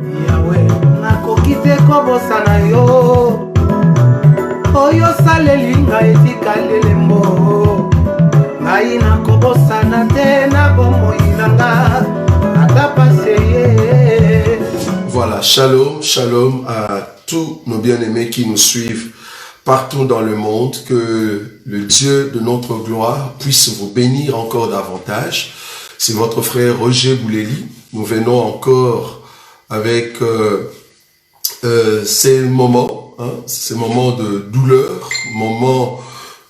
Yahweh, nakoki te kobosana yo. Oyo saleli ngai etikali lembo. Ngai nakobosana te na bomoi nanga. Ata paseye. Voilà, shalom, shalom à tous nos bien-aimés qui nous suivent partout dans le monde. Que le Dieu de notre gloire puisse vous bénir encore davantage. C'est votre frère Roger Bouleli. Nous venons encore avec ces moments de douleur, moments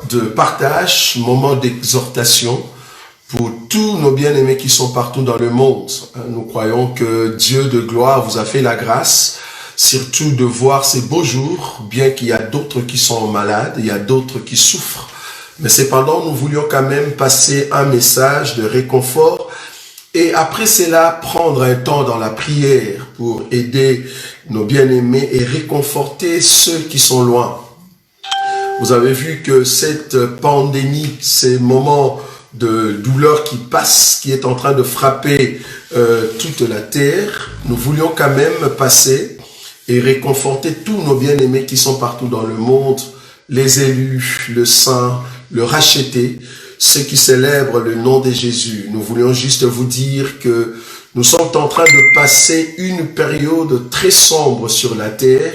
de partage, moments d'exhortation pour tous nos bien-aimés qui sont partout dans le monde. Nous croyons que Dieu de gloire vous a fait la grâce, surtout de voir ces beaux jours, bien qu'il y a d'autres qui sont malades, il y a d'autres qui souffrent. Mais cependant, nous voulions quand même passer un message de réconfort et après cela, prendre un temps dans la prière pour aider nos bien-aimés et réconforter ceux qui sont loin. Vous avez vu que cette pandémie, ces moments de douleur qui passent, qui est en train de frapper toute la terre, nous voulions quand même passer et réconforter tous nos bien-aimés qui sont partout dans le monde, les élus, le saint, le racheté, ceux qui célèbrent le nom de Jésus. Nous voulions juste vous dire que nous sommes en train de passer une période très sombre sur la terre,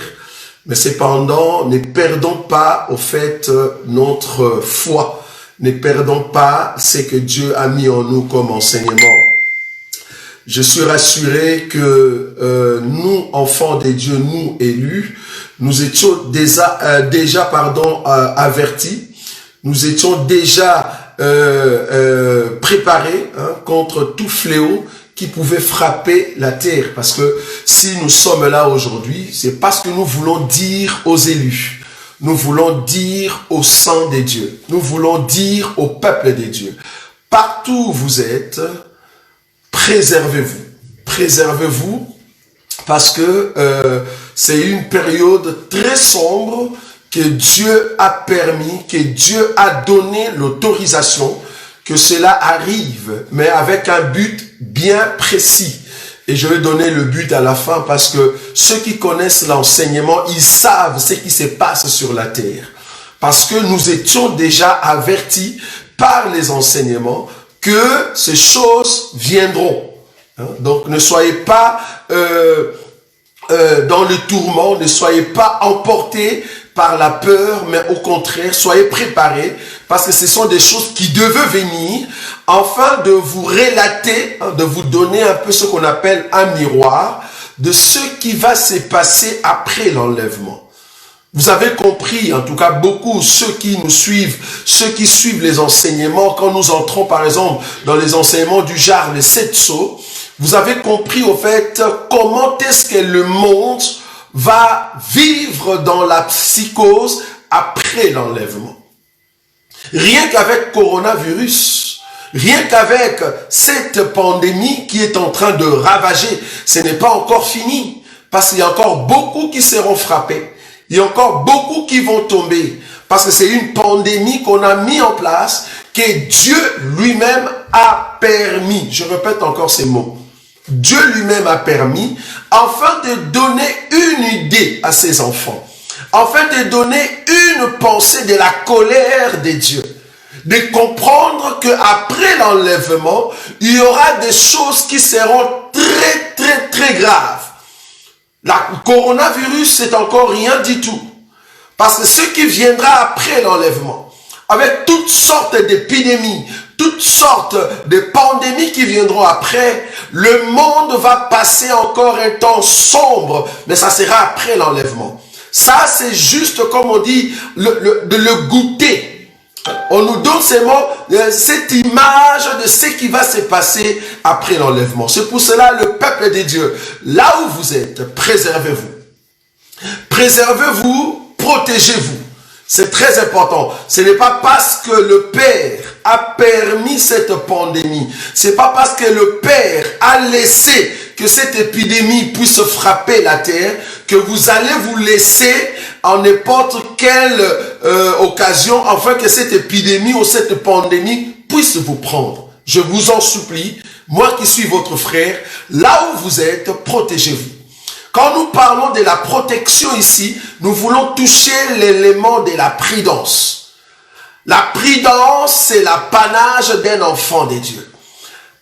mais cependant, ne perdons pas au fait notre foi, ne perdons pas ce que Dieu a mis en nous comme enseignement. Je suis rassuré que nous, enfants de Dieu, nous élus, nous étions déjà avertis, nous étions déjà préparés contre tout fléau qui pouvait frapper la terre. Parce que si nous sommes là aujourd'hui, c'est parce que nous voulons dire aux élus, nous voulons dire aux saints de Dieu, nous voulons dire au peuple de Dieu, partout où vous êtes, préservez-vous. Préservez-vous parce que c'est une période très sombre que Dieu a permis, que Dieu a donné l'autorisation que cela arrive, mais avec un but bien précis. Et je vais donner le but à la fin parce que ceux qui connaissent l'enseignement, ils savent ce qui se passe sur la terre. Parce que nous étions déjà avertis par les enseignements que ces choses viendront. Donc ne soyez pas dans le tourment, ne soyez pas emportés par la peur, mais au contraire, soyez préparés, parce que ce sont des choses qui devaient venir, afin de vous relater, de vous donner un peu ce qu'on appelle un miroir, de ce qui va se passer après l'enlèvement. Vous avez compris, en tout cas beaucoup, ceux qui nous suivent, ceux qui suivent les enseignements, quand nous entrons par exemple dans les enseignements du genre, les 7 sceaux, vous avez compris au fait comment est-ce que le monde va vivre dans la psychose après l'enlèvement. Rien qu'avec coronavirus, rien qu'avec cette pandémie qui est en train de ravager, ce n'est pas encore fini, parce qu'il y a encore beaucoup qui seront frappés, il y a encore beaucoup qui vont tomber, parce que c'est une pandémie qu'on a mis en place, que Dieu lui-même a permis. Je répète encore ces mots. Dieu lui-même a permis, afin de donner une idée à ses enfants, afin de donner une pensée de la colère de Dieu, de comprendre qu'après l'enlèvement, il y aura des choses qui seront très, très, très graves. Le coronavirus, c'est encore rien du tout. Parce que ce qui viendra après l'enlèvement, avec toutes sortes d'épidémies, toutes sortes de pandémies qui viendront après, le monde va passer encore un temps sombre, mais ça sera après l'enlèvement. Ça, c'est juste, comme on dit, de le goûter. On nous donne seulement cette image de ce qui va se passer après l'enlèvement. C'est pour cela, le peuple de Dieu, là où vous êtes, préservez-vous. Préservez-vous, protégez-vous. C'est très important. Ce n'est pas parce que le Père a permis cette pandémie. C'est pas parce que le Père a laissé que cette épidémie puisse frapper la terre que vous allez vous laisser en n'importe quelle occasion afin que cette épidémie ou cette pandémie puisse vous prendre. Je vous en supplie, moi qui suis votre frère, là où vous êtes, protégez-vous. Quand nous parlons de la protection ici, nous voulons toucher l'élément de la prudence. La prudence, c'est l'apanage d'un enfant de Dieu.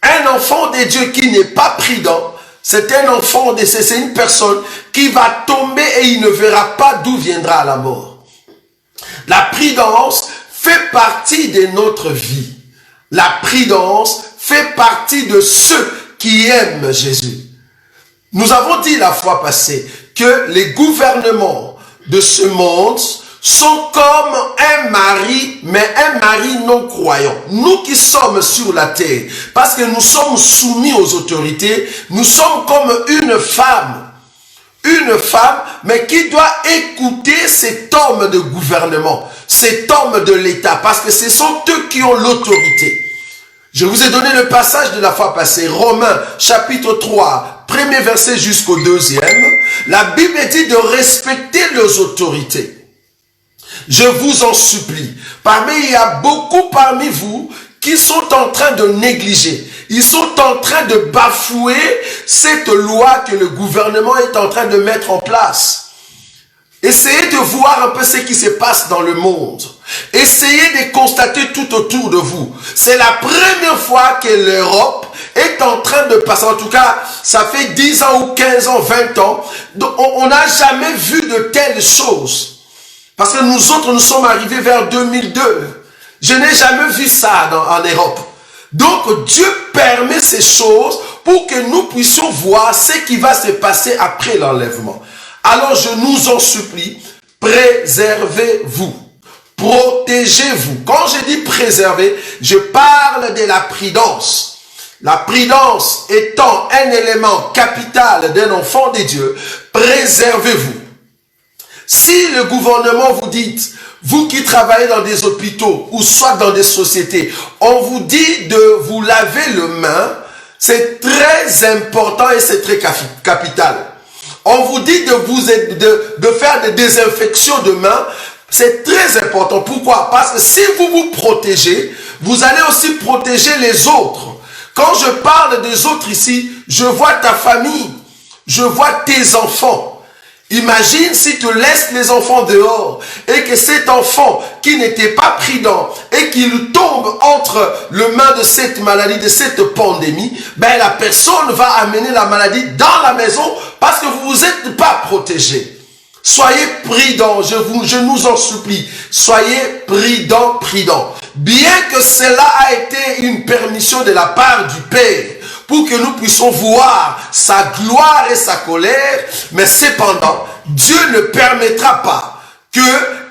Un enfant de Dieu qui n'est pas prudent, c'est un enfant de c'est une personne qui va tomber et il ne verra pas d'où viendra la mort. La prudence fait partie de notre vie. La prudence fait partie de ceux qui aiment Jésus. Nous avons dit la fois passée que les gouvernements de ce monde sont comme un mari, mais un mari non croyant. Nous qui sommes sur la terre, parce que nous sommes soumis aux autorités, nous sommes comme une femme, mais qui doit écouter cet homme de gouvernement, cet homme de l'État, parce que ce sont eux qui ont l'autorité. Je vous ai donné le passage de la fois passée, Romains chapitre 3, premier verset jusqu'au 2e. La Bible dit de respecter les autorités. Je vous en supplie. Il y a beaucoup parmi vous qui sont en train de négliger. Ils sont en train de bafouer cette loi que le gouvernement est en train de mettre en place. Essayez de voir un peu ce qui se passe dans le monde. Essayez de constater tout autour de vous. C'est la première fois que l'Europe est en train de passer. En tout cas, ça fait 10 ans ou 15 ans, 20 ans. On n'a jamais vu de telles choses. Parce que nous autres, nous sommes arrivés vers 2002. Je n'ai jamais vu ça en Europe. Donc, Dieu permet ces choses pour que nous puissions voir ce qui va se passer après l'enlèvement. Alors, je nous en supplie, préservez-vous. Protégez-vous. Quand je dis préserver, je parle de la prudence. La prudence étant un élément capital d'un enfant de Dieu, préservez-vous. Si le gouvernement vous dit, vous qui travaillez dans des hôpitaux ou soit dans des sociétés, on vous dit de vous laver les mains, c'est très important et c'est très capital. On vous dit de faire des désinfections de mains, c'est très important. Pourquoi? Parce que si vous vous protégez, vous allez aussi protéger les autres. Quand je parle des autres ici, je vois ta famille, je vois tes enfants. Imagine si tu laisses les enfants dehors et que cet enfant qui n'était pas prudent et qu'il tombe entre les mains de cette maladie, de cette pandémie, ben la personne va amener la maladie dans la maison parce que vous vous êtes pas protégé. Soyez prudents, je nous en supplie. Soyez prudents. Bien que cela a été une permission de la part du Père, pour que nous puissions voir sa gloire et sa colère, mais cependant, Dieu ne permettra pas que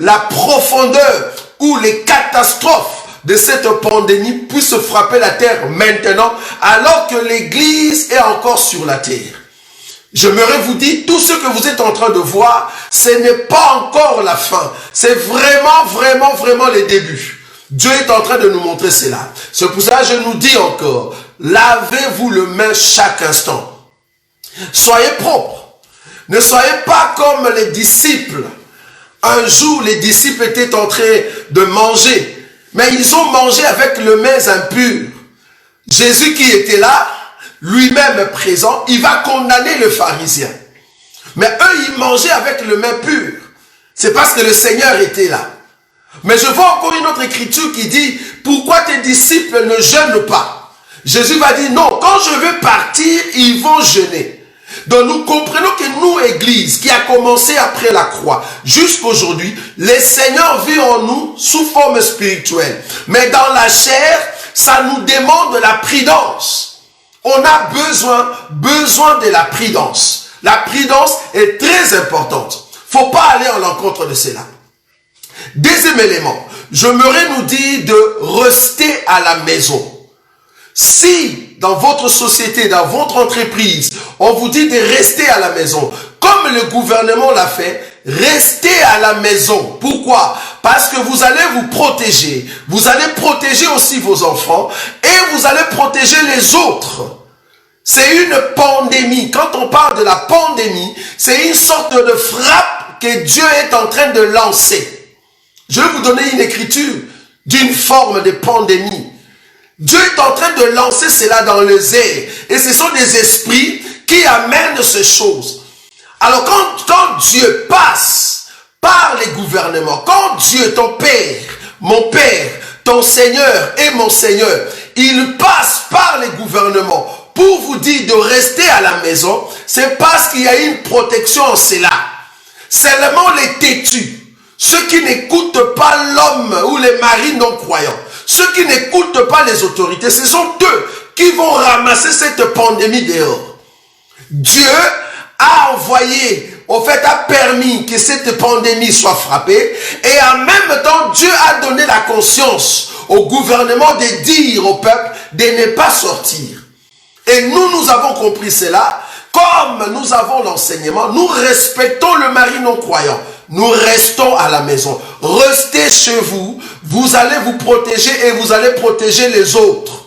la profondeur ou les catastrophes de cette pandémie puissent frapper la terre maintenant, alors que l'Église est encore sur la terre. J'aimerais vous dire, tout ce que vous êtes en train de voir, ce n'est pas encore la fin. C'est vraiment le début. Dieu est en train de nous montrer cela. C'est pour ça que je nous dis encore, lavez-vous les mains chaque instant. Soyez propres. Ne soyez pas comme les disciples. Un jour, les disciples étaient en train de manger, mais ils ont mangé avec les mains impures. Jésus qui était là, lui-même présent, il va condamner le pharisien. Mais eux, ils mangeaient avec les mains pures. C'est parce que le Seigneur était là. Mais je vois encore une autre écriture qui dit, pourquoi tes disciples ne jeûnent pas? Jésus va dire, non, quand je veux partir, ils vont jeûner. Donc nous comprenons que nous, Église, qui a commencé après la croix, jusqu'aujourd'hui, le Seigneur vit en nous sous forme spirituelle. Mais dans la chair, ça nous demande de la prudence. On a besoin de la prudence. La prudence est très importante. Faut pas aller en l'encontre de cela. Deuxième élément, j'aimerais nous dire de rester à la maison. Si dans votre société, dans votre entreprise, on vous dit de rester à la maison, comme le gouvernement l'a fait, restez à la maison. Pourquoi? Parce que vous allez vous protéger. Vous allez protéger aussi vos enfants et vous allez protéger les autres. C'est une pandémie. Quand on parle de la pandémie, c'est une sorte de frappe que Dieu est en train de lancer. Je vais vous donner une écriture d'une forme de pandémie. Dieu est en train de lancer cela dans les airs. Et ce sont des esprits qui amènent ces choses. Alors quand Dieu passe par les gouvernements, quand Dieu, ton Père, mon Père, ton Seigneur et mon Seigneur, il passe par les gouvernements pour vous dire de rester à la maison, c'est parce qu'il y a une protection en cela. Seulement les têtus, ceux qui n'écoutent pas l'homme ou les maris non croyants, ceux qui n'écoutent pas les autorités, ce sont eux qui vont ramasser cette pandémie dehors. Dieu a envoyé, au fait, a permis que cette pandémie soit frappée, et en même temps, Dieu a donné la conscience au gouvernement de dire au peuple de ne pas sortir. Et nous avons compris cela, comme nous avons l'enseignement, nous respectons le mari non croyant. Nous restons à la maison. Restez chez vous, vous allez vous protéger et vous allez protéger les autres.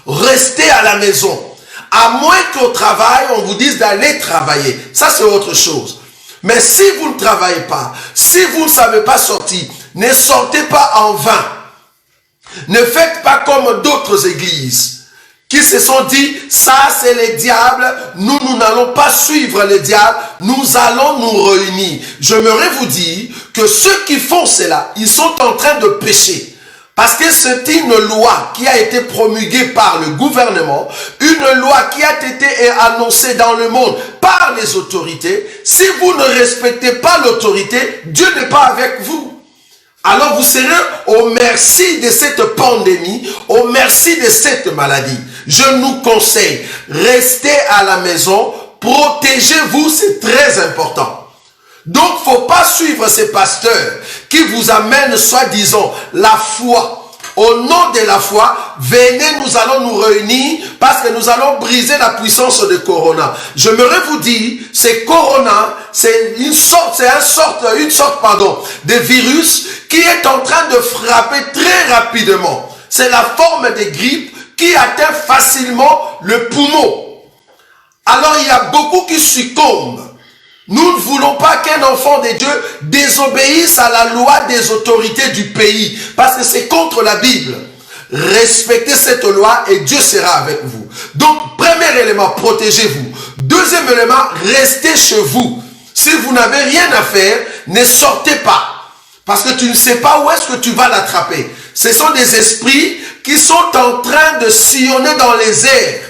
Restez à la maison. À moins qu'au travail, on vous dise d'aller travailler. Ça, c'est autre chose. Mais si vous ne travaillez pas, si vous ne savez pas sortir, ne sortez pas en vain. Ne faites pas comme d'autres églises qui se sont dit, ça c'est le diable, nous n'allons pas suivre le diable, nous allons nous réunir. J'aimerais vous dire que ceux qui font cela, ils sont en train de pécher. Parce que c'est une loi qui a été promulguée par le gouvernement, une loi qui a été annoncée dans le monde par les autorités. Si vous ne respectez pas l'autorité, Dieu n'est pas avec vous. Alors vous serez au merci de cette pandémie, au merci de cette maladie. Je nous conseille, restez à la maison, protégez-vous, c'est très important. Donc, il ne faut pas suivre ces pasteurs qui vous amènent, soi-disant, la foi. Au nom de la foi, venez, nous allons nous réunir parce que nous allons briser la puissance de Corona. J'aimerais vous dire, c'est Corona, c'est une sorte de virus qui est en train de frapper très rapidement. C'est la forme de grippe qui atteint facilement le poumon. Alors, il y a beaucoup qui succombent. Nous ne voulons pas qu'un enfant de Dieu désobéisse à la loi des autorités du pays, parce que c'est contre la Bible. Respectez cette loi et Dieu sera avec vous. Donc, premier élément, protégez-vous. Deuxième élément, restez chez vous. Si vous n'avez rien à faire, ne sortez pas. Parce que tu ne sais pas où est-ce que tu vas l'attraper. Ce sont des esprits qui sont en train de sillonner dans les airs.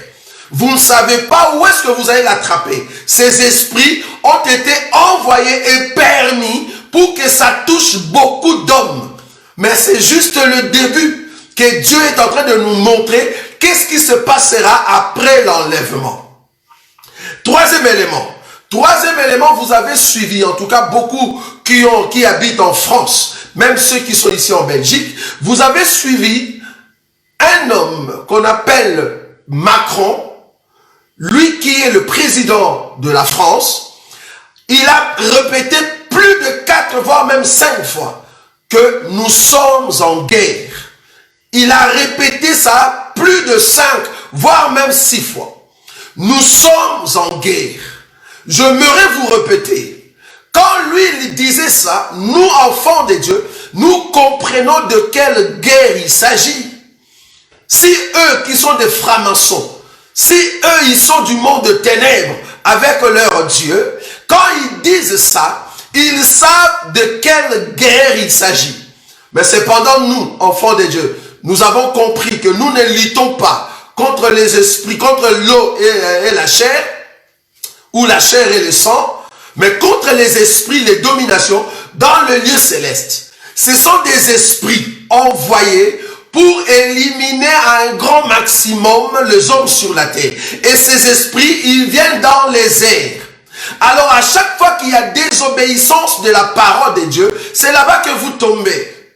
Vous ne savez pas où est-ce que vous allez l'attraper. Ces esprits ont été envoyés et permis pour que ça touche beaucoup d'hommes. Mais c'est juste le début que Dieu est en train de nous montrer qu'est-ce qui se passera après l'enlèvement. Troisième élément, vous avez suivi, en tout cas beaucoup qui habitent en France, même ceux qui sont ici en Belgique, vous avez suivi un homme qu'on appelle Macron. Lui qui est le président de la France, il a répété plus de 4 voire même 5 fois que nous sommes en guerre. Il a répété ça plus de 5 voire même 6 fois. Nous sommes en guerre. J'aimerais vous répéter. Quand lui il disait ça, nous enfants de Dieu, nous comprenons de quelle guerre il s'agit. Si eux qui sont des francs-maçons, si eux, ils sont du monde de ténèbres avec leur Dieu, quand ils disent ça, ils savent de quelle guerre il s'agit. Mais cependant, nous, enfants de Dieu, nous avons compris que nous ne luttons pas contre les esprits, contre l'eau et la chair, ou la chair et le sang, mais contre les esprits, les dominations dans le lieu céleste. Ce sont des esprits envoyés pour éliminer à un grand maximum les hommes sur la terre. Et ces esprits, ils viennent dans les airs. Alors à chaque fois qu'il y a désobéissance de la parole de Dieu, c'est là-bas que vous tombez.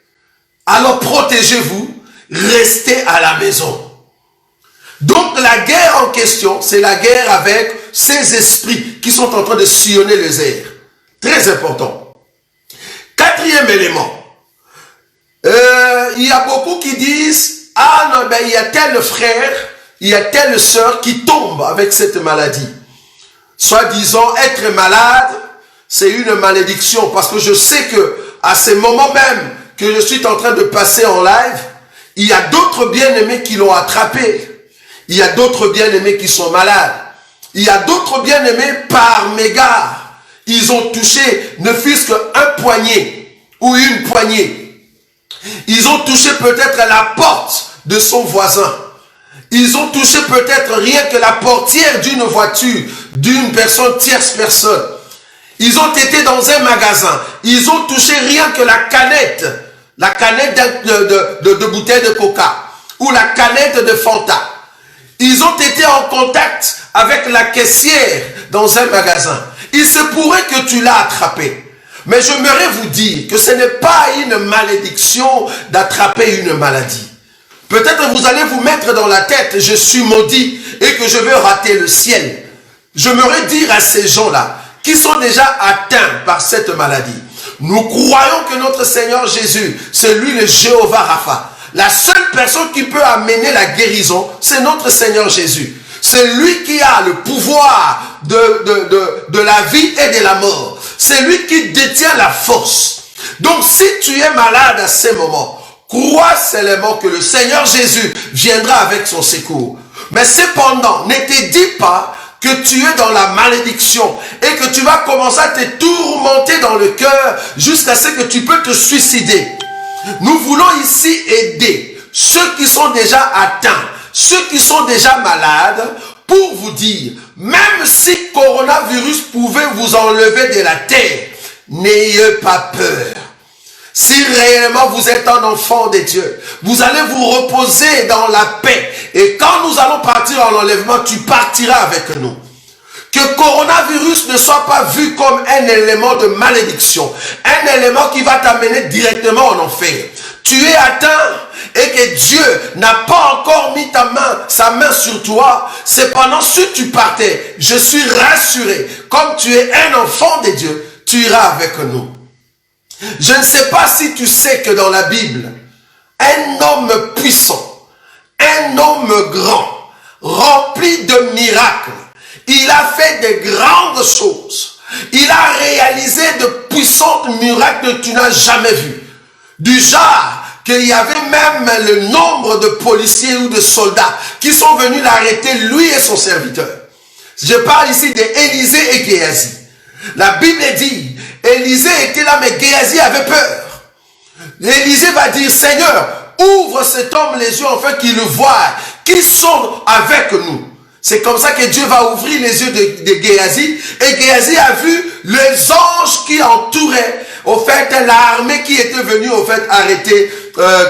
Alors protégez-vous, restez à la maison. Donc la guerre en question, c'est la guerre avec ces esprits qui sont en train de sillonner les airs. Très important. Quatrième élément. Il y a beaucoup qui disent, ah non, ben il y a tel frère, il y a telle sœur qui tombe avec cette maladie. Soi-disant, être malade, c'est une malédiction. Parce que je sais que à ce moment même que je suis en train de passer en live, il y a d'autres bien-aimés qui l'ont attrapé. Il y a d'autres bien-aimés qui sont malades. Il y a d'autres bien-aimés par mégarde Ils ont touché ne fût-ce qu'un poignet ou une poignée. Ils ont touché peut-être la porte de son voisin. Ils ont touché peut-être rien que la portière d'une voiture, d'une personne, tierce personne. Ils ont été dans un magasin. Ils ont touché rien que la canette de bouteille de coca ou la canette de Fanta. Ils ont été en contact avec la caissière dans un magasin. Il se pourrait que tu l'as attrapé. Mais j'aimerais vous dire que ce n'est pas une malédiction d'attraper une maladie. Peut-être vous allez vous mettre dans la tête, je suis maudit et que je vais rater le ciel. J'aimerais dire à ces gens-là qui sont déjà atteints par cette maladie, nous croyons que notre Seigneur Jésus, c'est lui le Jéhovah Rapha. La seule personne qui peut amener la guérison, c'est notre Seigneur Jésus. C'est lui qui a le pouvoir de la vie et de la mort. C'est lui qui détient la force. Donc si tu es malade à ces moments, crois seulement que le Seigneur Jésus viendra avec son secours. Mais cependant, ne te dis pas que tu es dans la malédiction et que tu vas commencer à te tourmenter dans le cœur jusqu'à ce que tu peux te suicider. Nous voulons ici aider ceux qui sont déjà atteints, ceux qui sont déjà malades, pour vous dire, même si coronavirus pouvait vous enlever de la terre, n'ayez pas peur. Si réellement vous êtes un enfant de Dieu, vous allez vous reposer dans la paix. Et quand nous allons partir en enlèvement, tu partiras avec nous. Que coronavirus ne soit pas vu comme un élément de malédiction, un élément qui va t'amener directement en enfer. Tu es atteint et que Dieu n'a pas encore mis sa main sur toi. Cependant, si tu partais, je suis rassuré, comme tu es un enfant de Dieu, tu iras avec nous. Je ne sais pas si tu sais que dans la Bible, un homme puissant, un homme grand, rempli de miracles, il a fait de grandes choses. Il a réalisé de puissantes miracles que tu n'as jamais vus. Du genre qu'il y avait même le nombre de policiers ou de soldats qui sont venus l'arrêter, lui et son serviteur. Je parle ici d'Élisée et Géasi. La Bible dit, Élisée était là, mais Géasi avait peur. Élisée va dire, Seigneur, ouvre cet homme les yeux afin qu'il le voie, qui sont avec nous. C'est comme ça que Dieu va ouvrir les yeux de Géasi. Et Géasi a vu les anges qui entouraient, au fait, l'armée qui était venue, au fait, arrêter,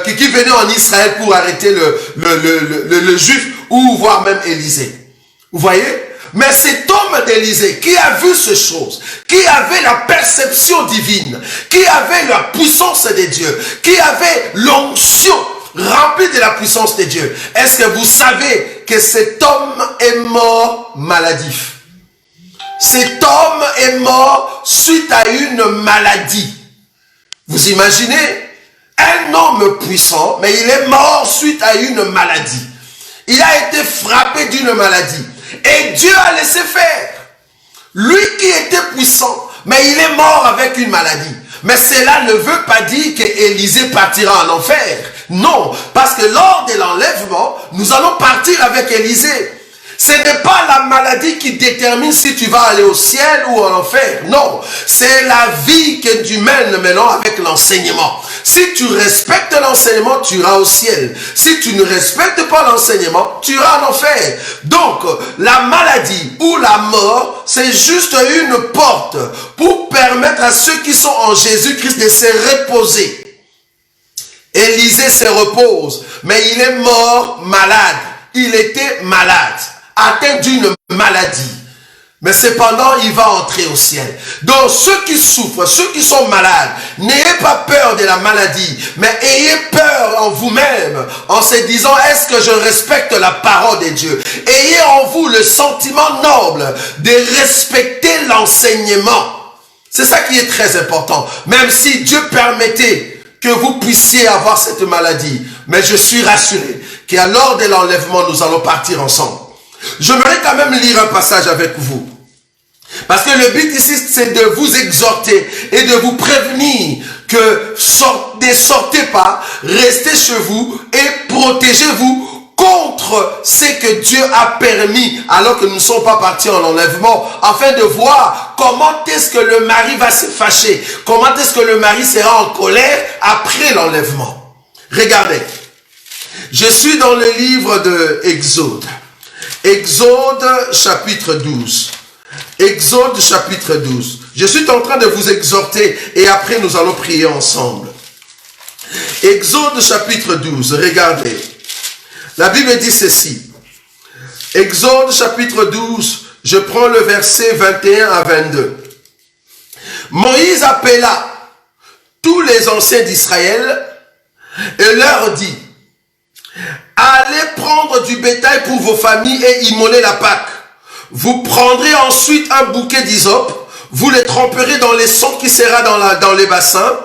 qui venait en Israël pour arrêter le juif, ou voire même Élisée. Vous voyez? Mais cet homme d'Élisée qui a vu ces choses, qui avait la perception divine, qui avait la puissance de Dieu, qui avait l'onction remplie de la puissance de Dieu, est-ce que vous savez que cet homme est mort maladif? Cet homme est mort suite à une maladie. Vous imaginez? Un homme puissant, mais il est mort suite à une maladie. Il a été frappé d'une maladie. Et Dieu a laissé faire. Lui qui était puissant, mais il est mort avec une maladie. Mais cela ne veut pas dire qu'Élisée partira en enfer. Non, parce que lors de l'enlèvement, nous allons partir avec Élisée. Ce n'est pas la maladie qui détermine si tu vas aller au ciel ou en enfer. Non, c'est la vie que tu mènes maintenant avec l'enseignement. Si tu respectes l'enseignement, tu iras au ciel. Si tu ne respectes pas l'enseignement, tu iras en enfer. Donc, la maladie ou la mort, c'est juste une porte pour permettre à ceux qui sont en Jésus-Christ de se reposer. Élisée se repose, mais il est mort malade. Il était malade, atteint d'une maladie. Mais cependant, il va entrer au ciel. Donc, ceux qui souffrent, ceux qui sont malades, n'ayez pas peur de la maladie, mais ayez peur en vous-même, en se disant, est-ce que je respecte la parole de Dieu? Ayez en vous le sentiment noble de respecter l'enseignement. C'est ça qui est très important. Même si Dieu permettait que vous puissiez avoir cette maladie, mais je suis rassuré qu'à l'heure de l'enlèvement, nous allons partir ensemble. J'aimerais quand même lire un passage avec vous. Parce que le but ici, c'est de vous exhorter et de vous prévenir que ne sortez pas, restez chez vous et protégez-vous contre ce que Dieu a permis alors que nous ne sommes pas partis en enlèvement, afin de voir comment est-ce que le mari va se fâcher, comment est-ce que le mari sera en colère après l'enlèvement. Regardez, je suis dans le livre de Exode. Exode chapitre 12. Exode chapitre 12. Je suis en train de vous exhorter et après nous allons prier ensemble. Exode chapitre 12, regardez. La Bible dit ceci. Exode chapitre 12, je prends le verset 21 à 22. Moïse appela tous les anciens d'Israël et leur dit, allez prendre du bétail pour vos familles et immoler la Pâque. Vous prendrez ensuite un bouquet d'hysope, vous les tremperez dans les sang qui sera dans les bassins,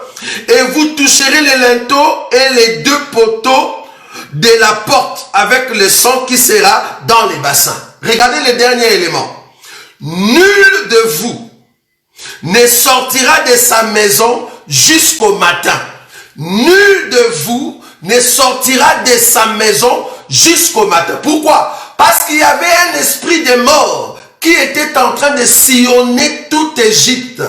et vous toucherez les linteaux et les deux poteaux de la porte avec le sang qui sera dans les bassins. Regardez le dernier élément. Nul de vous ne sortira de sa maison jusqu'au matin. Nul de vous ne sortira de sa maison jusqu'au matin. Pourquoi? Parce qu'il y avait un esprit de mort qui était en train de sillonner toute Égypte.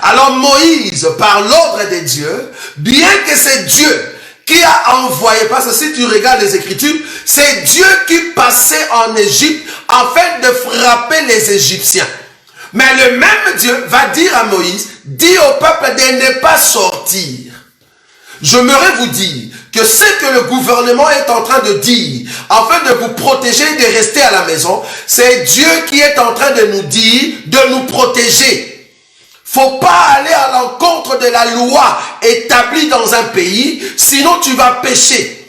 Alors Moïse, par l'ordre de Dieu, bien que c'est Dieu qui a envoyé, parce que si tu regardes les Écritures, c'est Dieu qui passait en Égypte afin de frapper les Égyptiens. Mais le même Dieu va dire à Moïse, dis au peuple de ne pas sortir. J'aimerais vous dire que ce que le gouvernement est en train de dire, afin de vous protéger et de rester à la maison, c'est Dieu qui est en train de nous dire, de nous protéger. Faut pas aller à l'encontre de la loi établie dans un pays, sinon tu vas pécher.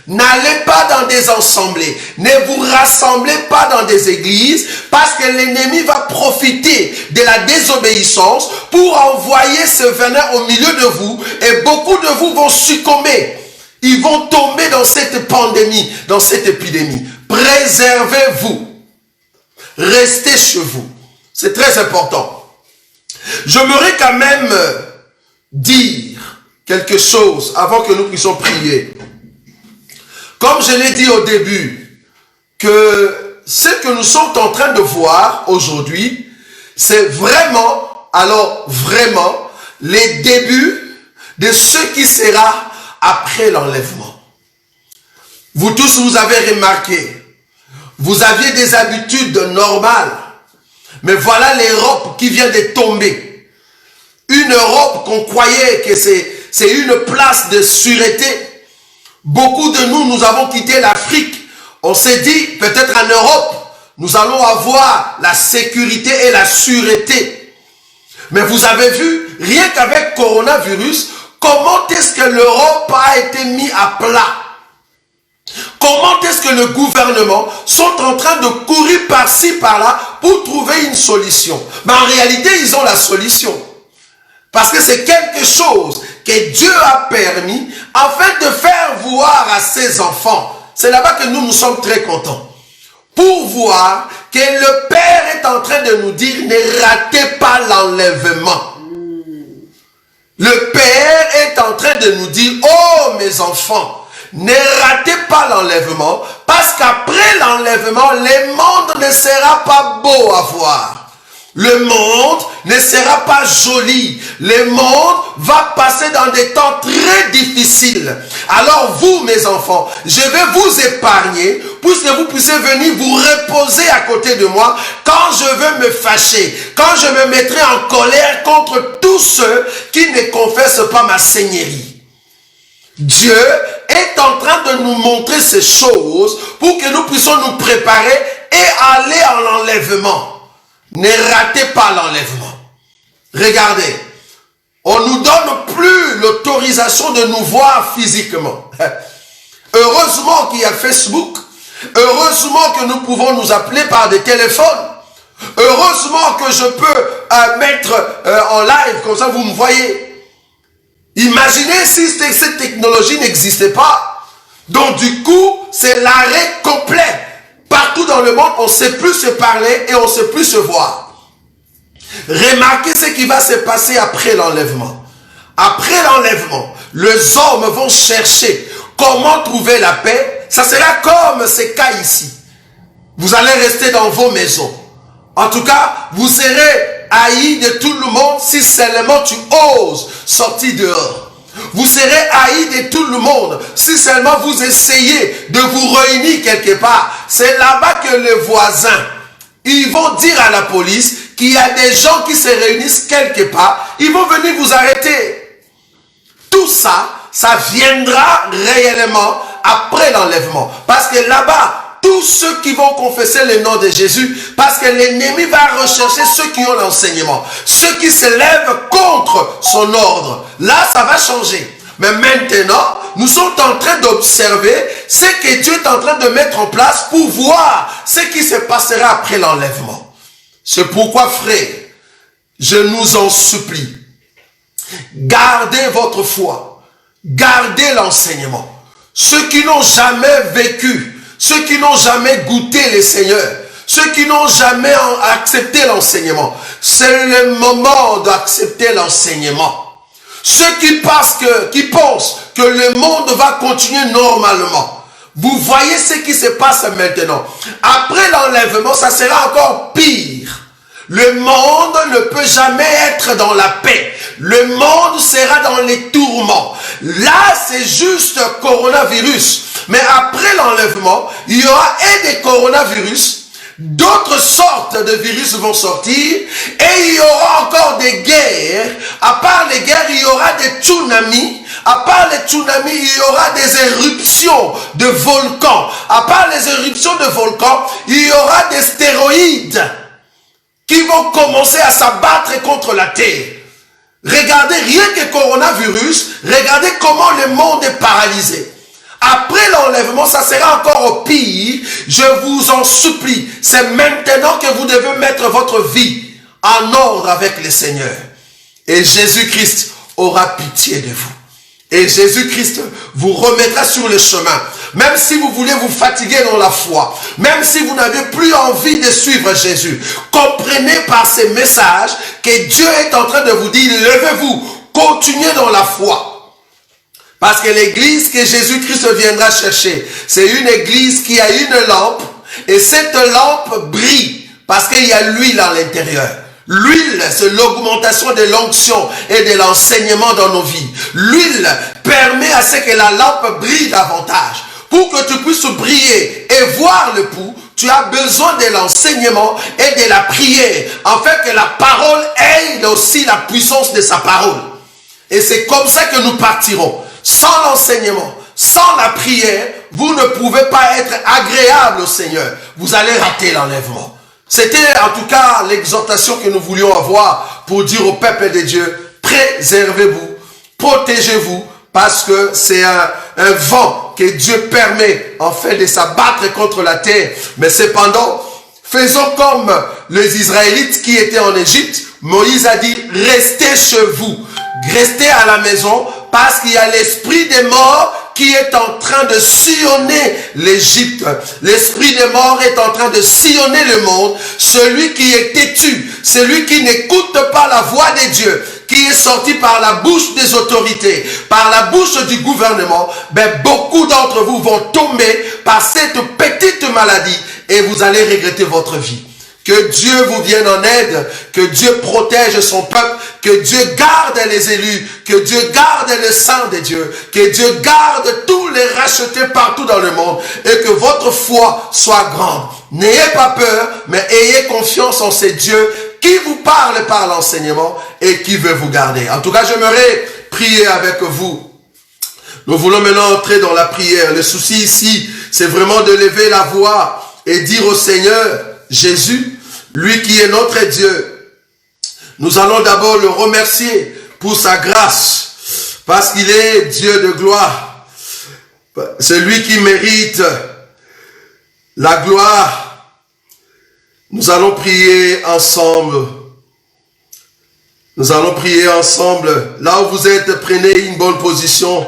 N'allez pas dans des assemblées, ne vous rassemblez pas dans des églises, parce que l'ennemi va profiter de la désobéissance pour envoyer ce venin au milieu de vous, et beaucoup de vous vont succomber. Ils vont tomber dans cette pandémie, dans cette épidémie. Préservez-vous. Restez chez vous. C'est très important. J'aimerais quand même dire quelque chose avant que nous puissions prier. Comme je l'ai dit au début, que ce que nous sommes en train de voir aujourd'hui, c'est vraiment, alors vraiment, les débuts de ce qui sera après l'enlèvement. Vous tous, vous avez remarqué, vous aviez des habitudes normales, mais voilà l'Europe qui vient de tomber. Une Europe qu'on croyait que c'est une place de sûreté. Beaucoup de nous avons quitté l'Afrique. On s'est dit, peut-être en Europe, nous allons avoir la sécurité et la sûreté. Mais vous avez vu, rien qu'avec coronavirus, comment est-ce que l'Europe a été mise à plat? Comment est-ce que le gouvernement sont en train de courir par-ci, par-là pour trouver une solution? Mais en réalité, ils ont la solution. Parce que c'est quelque chose que Dieu a permis afin de faire voir à ses enfants. C'est là-bas que nous sommes très contents. Pour voir que le Père est en train de nous dire, ne ratez pas l'enlèvement. Le Père est en train de nous dire, oh mes enfants, ne ratez pas l'enlèvement, parce qu'après l'enlèvement, le monde ne sera pas beau à voir. Le monde ne sera pas joli. Le monde va passer dans des temps très difficiles. Alors vous, mes enfants, je vais vous épargner pour que vous puissiez venir vous reposer à côté de moi quand je veux me fâcher, quand je me mettrai en colère contre tous ceux qui ne confessent pas ma seigneurie. Dieu est en train de nous montrer ces choses pour que nous puissions nous préparer et aller en enlèvement. Ne ratez pas l'enlèvement. Regardez, on ne nous donne plus l'autorisation de nous voir physiquement. Heureusement qu'il y a Facebook. Heureusement que nous pouvons nous appeler par des téléphones. Heureusement que je peux mettre en live, comme ça vous me voyez. Imaginez si cette technologie n'existait pas. Donc du coup, c'est l'arrêt complet. Partout dans le monde, on ne sait plus se parler et on ne sait plus se voir. Remarquez ce qui va se passer après l'enlèvement. Après l'enlèvement, les hommes vont chercher comment trouver la paix ça sera comme ces cas ici. Vous allez rester dans vos maisons. En tout cas, vous serez haïs de tout le monde si seulement tu oses sortir dehors. Vous serez haïs de tout le monde si seulement vous essayez de vous réunir quelque part. C'est là-bas que les voisins, ils vont dire à la police qu'il y a des gens qui se réunissent quelque part. Ils vont venir vous arrêter. Tout ça, ça viendra réellement après l'enlèvement. Parce que là-bas, tous ceux qui vont confesser le nom de Jésus, parce que l'ennemi va rechercher ceux qui ont l'enseignement, ceux qui se lèvent contre son ordre. Là, ça va changer. Mais maintenant, nous sommes en train d'observer ce que Dieu est en train de mettre en place pour voir ce qui se passera après l'enlèvement. C'est pourquoi, frère, je nous en supplie, gardez votre foi, gardez l'enseignement. Ceux qui n'ont jamais vécu, ceux qui n'ont jamais goûté le Seigneur, ceux qui n'ont jamais accepté l'enseignement, c'est le moment d'accepter l'enseignement. Ceux qui pensent que le monde va continuer normalement. Vous voyez ce qui se passe maintenant. Après l'enlèvement, ça sera encore pire. Le monde ne peut jamais être dans la paix. Le monde sera dans les tourments. Là, c'est juste coronavirus. Mais après l'enlèvement, il y aura des coronavirus. D'autres sortes de virus vont sortir. Et il y aura encore des guerres. À part les guerres, il y aura des tsunamis. À part les tsunamis, il y aura des éruptions de volcans. À part les éruptions de volcans, il y aura des stéroïdes qui vont commencer à s'abattre contre la terre. Regardez, rien que coronavirus, regardez comment le monde est paralysé. Après l'enlèvement, ça sera encore pire. Je vous en supplie, c'est maintenant que vous devez mettre votre vie en ordre avec le Seigneur. Et Jésus-Christ aura pitié de vous. Et Jésus-Christ vous remettra sur le chemin. Même si vous voulez vous fatiguer dans la foi, même si vous n'avez plus envie de suivre Jésus, comprenez par ces messages que Dieu est en train de vous dire, levez-vous, continuez dans la foi. Parce que l'église que Jésus-Christ viendra chercher, c'est une église qui a une lampe, et cette lampe brille, parce qu'il y a l'huile à l'intérieur. L'huile, c'est l'augmentation de l'onction et de l'enseignement dans nos vies. L'huile permet à ce que la lampe brille davantage. Pour que tu puisses briller et voir le pouls, tu as besoin de l'enseignement et de la prière, afin que la parole ait aussi la puissance de sa parole. Et c'est comme ça que nous partirons. Sans l'enseignement, sans la prière, vous ne pouvez pas être agréable au Seigneur. Vous allez rater l'enlèvement. C'était en tout cas l'exhortation que nous voulions avoir pour dire au peuple de Dieu, préservez-vous, protégez-vous, parce que c'est un vent que Dieu permet en fait de s'abattre contre la terre. Mais cependant, faisons comme les Israélites qui étaient en Égypte. Moïse a dit, restez chez vous, restez à la maison, parce qu'il y a l'esprit des morts qui est en train de sillonner l'Égypte. L'esprit des morts est en train de sillonner le monde. Celui qui est têtu, celui qui n'écoute pas la voix de Dieu, qui est sorti par la bouche des autorités, par la bouche du gouvernement, ben beaucoup d'entre vous vont tomber par cette petite maladie et vous allez regretter votre vie. Que Dieu vous vienne en aide, que Dieu protège son peuple, que Dieu garde les élus, que Dieu garde le sang de Dieu, que Dieu garde tous les rachetés partout dans le monde et que votre foi soit grande. N'ayez pas peur, mais ayez confiance en ce Dieu qui vous parle par l'enseignement et qui veut vous garder. En tout cas, j'aimerais prier avec vous. Nous voulons maintenant entrer dans la prière. Le souci ici, c'est vraiment de lever la voix et dire au Seigneur, Jésus, lui qui est notre Dieu, nous allons d'abord le remercier pour sa grâce, parce qu'il est Dieu de gloire. C'est lui qui mérite la gloire. Nous allons prier ensemble. Nous allons prier ensemble. Là où vous êtes, prenez une bonne position.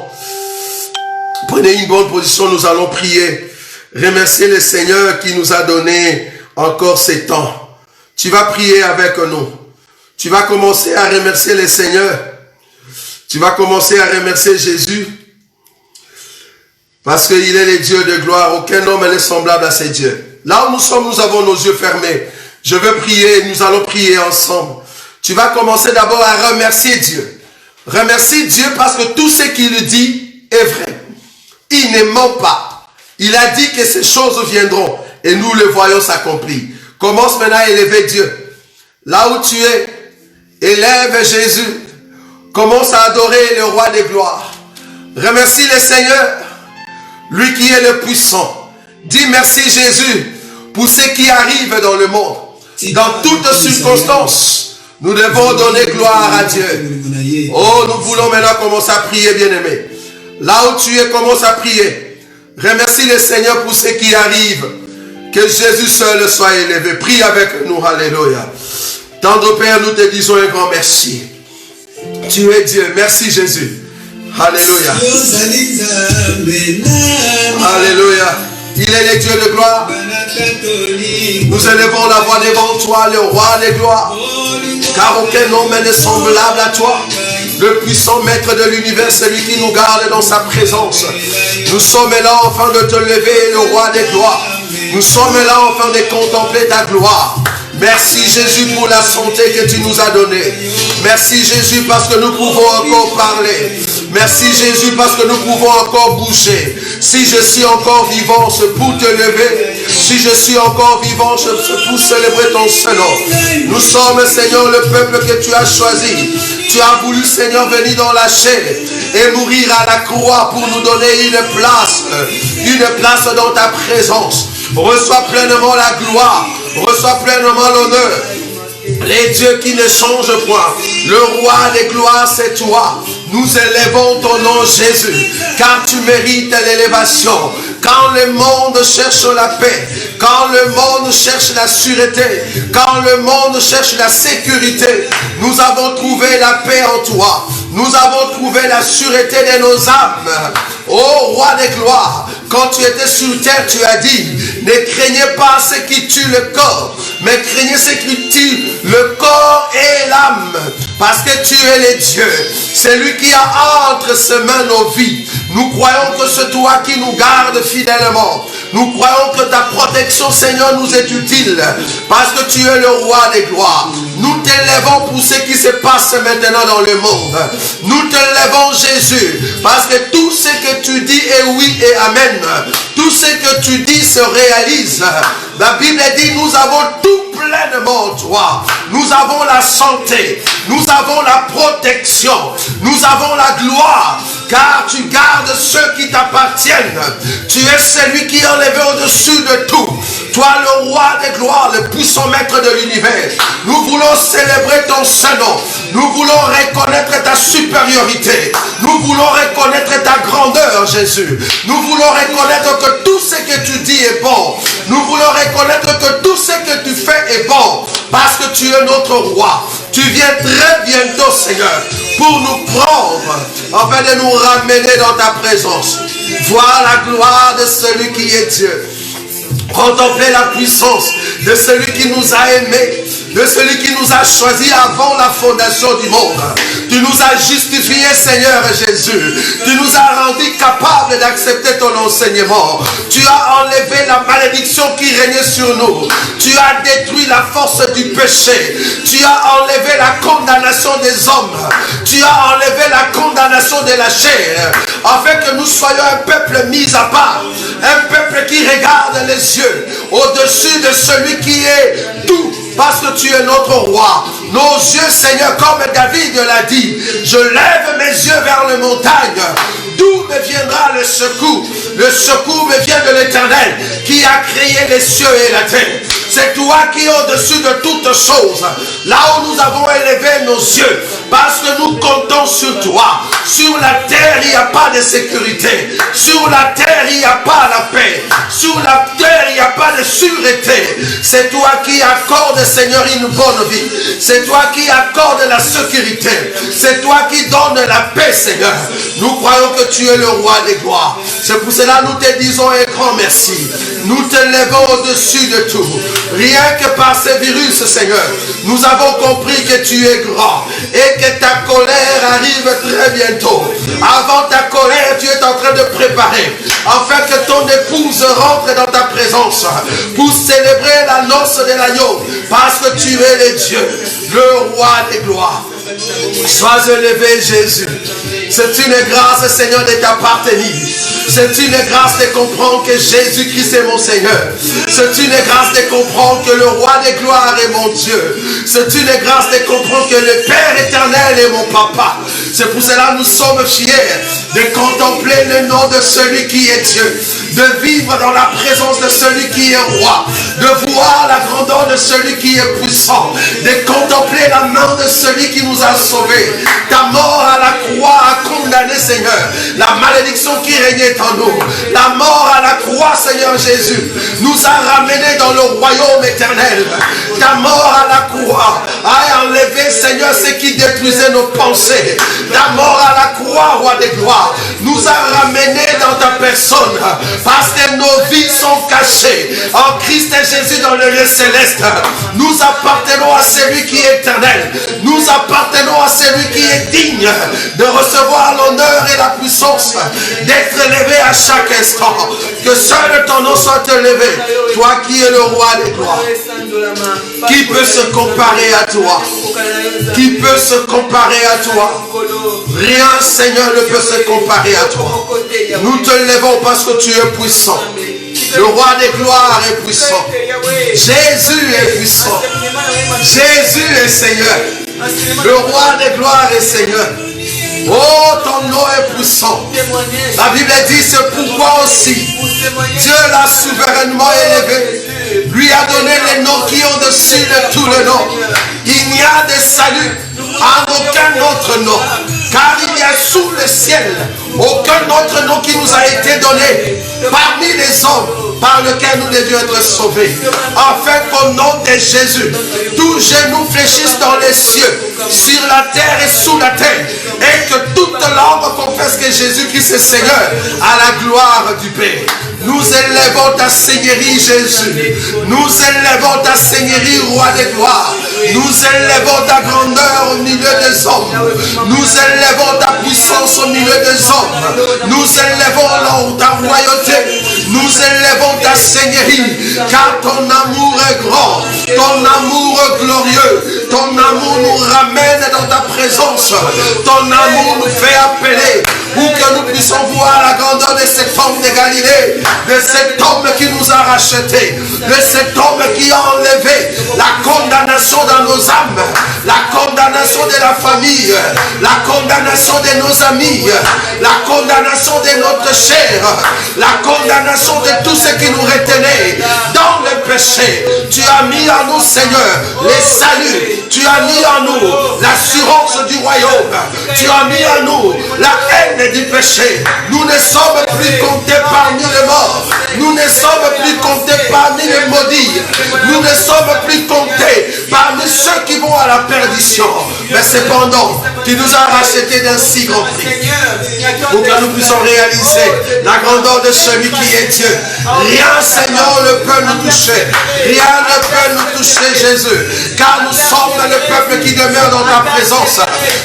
Prenez une bonne position, nous allons prier. Remercier le Seigneur qui nous a donné encore ces temps. Tu vas prier avec nous. Tu vas commencer à remercier le Seigneur. Tu vas commencer à remercier Jésus. Parce qu'il est le Dieu de gloire. Aucun homme n'est semblable à ces dieux. Là où nous sommes, nous avons nos yeux fermés. Je veux prier, nous allons prier ensemble. Tu vas commencer d'abord à remercier Dieu. Remercie Dieu parce que tout ce qu'il dit est vrai. Il ne ment pas. Il a dit que ces choses viendront et nous le voyons s'accomplir. Commence maintenant à élever Dieu. Là où tu es, élève Jésus. Commence à adorer le roi des gloires. Remercie le Seigneur, lui qui est le puissant. Dis merci Jésus pour ce qui arrive dans le monde. Dans toutes circonstances, nous devons donner gloire à Dieu. Oh, nous voulons maintenant commencer à prier, bien-aimé. Là où tu es, commence à prier. Remercie le Seigneur pour ce qui arrive. Que Jésus seul soit élevé. Prie avec nous, alléluia. Tendre Père, nous te disons un grand merci. Tu es Dieu. Merci Jésus. Alléluia. Alléluia. Il est le Dieu de gloire. Nous élevons la voix devant toi, le roi des gloires. Car aucun homme n'est semblable à toi. Le puissant maître de l'univers, celui qui nous garde dans sa présence. Nous sommes là afin de te lever, le roi des gloires. Nous sommes là afin de contempler ta gloire. Merci Jésus pour la santé que tu nous as donnée. Merci Jésus parce que nous pouvons encore parler. Merci Jésus parce que nous pouvons encore bouger. Si je suis encore vivant, c'est pour te lever. Si je suis encore vivant, c'est pour célébrer ton Saint-Nom. Nous sommes, Seigneur, le peuple que tu as choisi. Tu as voulu, Seigneur, venir dans la chair et mourir à la croix pour nous donner une place dans ta présence. Reçois pleinement la gloire, reçois pleinement l'honneur. Les dieux qui ne changent point, le roi des gloires, c'est toi. Nous élevons ton nom Jésus, car tu mérites l'élévation. Quand le monde cherche la paix, quand le monde cherche la sûreté, quand le monde cherche la sécurité, nous avons trouvé la paix en toi. Nous avons trouvé la sûreté de nos âmes. Ô roi des gloires, quand tu étais sur terre, tu as dit, ne craignez pas ce qui tue le corps, mais craignez ce qui tue le corps et l'âme, parce que tu es le Dieu. C'est lui qui a entre ses mains nos vies. Nous croyons que c'est toi qui nous gardes fidèlement. Nous croyons que ta protection, Seigneur, nous est utile, parce que tu es le roi des gloires. Nous t'élèvons pour ce qui se passe maintenant dans le monde. Nous t'élèvons Jésus, parce que tout ce que tu dis est oui et amen. Tout ce que tu dis se réalise. La Bible dit, nous avons tout pleinement en toi. Nous avons la santé, nous avons la protection, nous avons la gloire, car tu gardes ceux qui t'appartiennent. Tu es celui qui est enlevé au-dessus de tout. Toi, le roi des gloires, le puissant maître de l'univers. Nous voulons célébrer ton Saint-Nom. Nous voulons reconnaître ta supériorité. Nous voulons reconnaître ta grandeur, Jésus. Nous voulons reconnaître que tout ce que tu dis est bon. Nous voulons reconnaître que tout ce que tu fais est bon, parce que tu es notre roi. Tu viens très bientôt, Seigneur, pour nous prendre, afin de nous ramener dans ta présence. Voir la gloire de celui qui est Dieu. Contempler la puissance de celui qui nous a aimés, de celui qui nous a choisis avant la fondation du monde. Tu nous as justifiés, Seigneur Jésus. Tu nous as rendus capables d'accepter ton enseignement. Tu as enlevé la malédiction qui régnait sur nous. Tu as détruit la force du péché. Tu as enlevé la condamnation des hommes. Tu as enlevé la condamnation de la chair, afin que nous soyons un peuple mis à part, un peuple qui regarde les yeux au-dessus de celui qui est tout, parce que tu es notre roi. Nos yeux, Seigneur, comme David l'a dit, je lève mes yeux vers les montagnes. D'où me viendra le secours? Le secours me vient de l'Éternel qui a créé les cieux et la terre. C'est toi qui es au-dessus de toutes choses. Là où nous avons élevé nos yeux, parce que nous comptons sur toi. Sur la terre, il n'y a pas de sécurité. Sur la terre, il n'y a pas la paix. Sur la terre, il n'y a pas de sûreté. C'est toi qui accordes, Seigneur, une bonne vie. C'est toi qui accordes la sécurité. C'est toi qui donnes la paix, Seigneur. Nous croyons que tu es le roi des gloires. C'est pour cela que nous te disons un grand merci. Nous te levons au-dessus de tout. Rien que par ces virus, Seigneur, nous avons compris que tu es grand et que ta colère arrive très bientôt. Avant ta colère, tu es en train de préparer afin que ton épouse rentre dans ta présence pour célébrer la noce de l'agneau, parce que tu es le Dieu, le roi des gloires. Sois élevé, Jésus. C'est une grâce, Seigneur, de t'appartenir. C'est une grâce de comprendre que Jésus-Christ est mon Seigneur. C'est une grâce de comprendre que le roi des gloires est mon Dieu. C'est une grâce de comprendre que le Père éternel est mon papa. C'est pour cela que nous sommes fiers de contempler le nom de celui qui est Dieu, de vivre dans la présence de celui qui est roi, de voir la grandeur de celui qui est puissant, de contempler la main de celui qui nous a sauvés. Ta mort à la croix a condamné, Seigneur, la malédiction qui régnait en nous. La mort à la croix, Seigneur Jésus, nous a ramenés dans le royaume éternel. Ta mort à la croix a enlevé, Seigneur, ce qui détruisait nos pensées. Ta mort à la croix, roi des gloires, nous a ramenés dans ta personne, parce que nos vies sont cachées en Christ et Jésus dans le lieu céleste. Nous appartenons à celui qui est éternel. Nous appartenons à celui qui est digne de recevoir l'honneur et la puissance, d'être élevé à chaque instant. Que seul ton nom soit élevé, toi qui es le roi des gloires. Qui peut se comparer à toi? Qui peut se comparer à toi? Rien, Seigneur, ne peut se comparer à toi. Nous te levons parce que tu es puissant. Le roi des gloires est puissant. Jésus est puissant. Jésus est Seigneur. Le roi des gloires est Seigneur. Oh, ton nom est puissant. La Bible dit, c'est pourquoi aussi Dieu l'a souverainement élevé, lui a donné les noms qui ont dessus de tous les noms. Il n'y a de salut en aucun autre nom, car il y a sous le ciel aucun autre nom qui nous a été donné parmi les hommes par lequel nous devions être sauvés, afin qu'au nom de Jésus, tous genoux fléchissent dans les cieux, sur la terre et sous la terre, et que toute langue confesse que Jésus-Christ est Seigneur, à la gloire du Père. Nous élevons ta Seigneurie, Jésus. Nous élevons ta Seigneurie, roi des gloires. Nous élevons ta grandeur au milieu des hommes. Nous élevons ta puissance au milieu des hommes. Nous élevons ta royauté. Nous élevons ta Seigneurie, car ton amour est grand, ton amour est glorieux, ton amour nous ramène dans ta présence, ton amour nous fait appeler pour que nous puissions voir la grandeur de cet homme de Galilée, de cet homme qui nous a rachetés, de cet homme qui a enlevé la condamnation dans nos âmes, la condamnation de la famille, la condamnation de nos amis, la condamnation de notre chair, la condamnation de tout ce qui nous retenait dans le péché. Tu as mis en nous, Seigneur, les saluts. Tu as mis en nous l'assurance du royaume. Tu as mis en nous la haine du péché. Nous ne sommes plus comptés parmi les morts. Nous ne sommes plus comptés parmi les maudits. Nous ne sommes plus comptés parmi ceux qui vont à la perdition. Mais cependant, tu nous as rachetés d'un si grand prix, pour que nous puissions réaliser la grandeur de celui qui est Dieu. Rien, Seigneur, ne peut nous toucher. Rien ne peut nous toucher, Jésus. Car nous sommes le peuple qui demeure dans ta présence.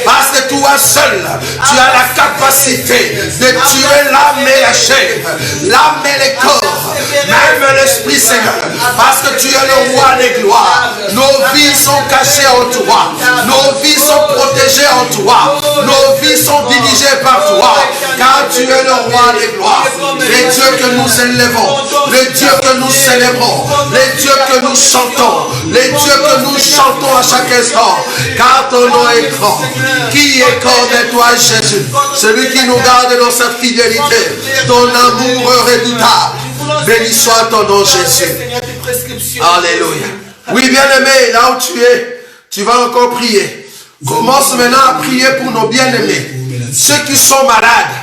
Parce que toi seul, tu as la capacité de tuer l'âme et la chair, l'âme et le corps, même l'esprit, Seigneur. Parce que tu es le roi des gloires. Nos vies sont cachées en toi. Nos vies sont protégées en toi. Nos vies sont dirigées par toi. Car tu es le roi des gloires. Les dieux que nous élevons, les dieux que nous célébrons, les dieux que nous chantons, les dieux que nous chantons à chaque instant. Car ton nom est grand. Qui est comme toi, Jésus? Celui qui nous garde dans sa fidélité. Ton amour redoutable. Béni soit ton nom, Jésus. Alléluia. Oui, bien-aimé, là où tu es, tu vas encore prier. Commence maintenant à prier pour nos bien-aimés. Ceux qui sont malades.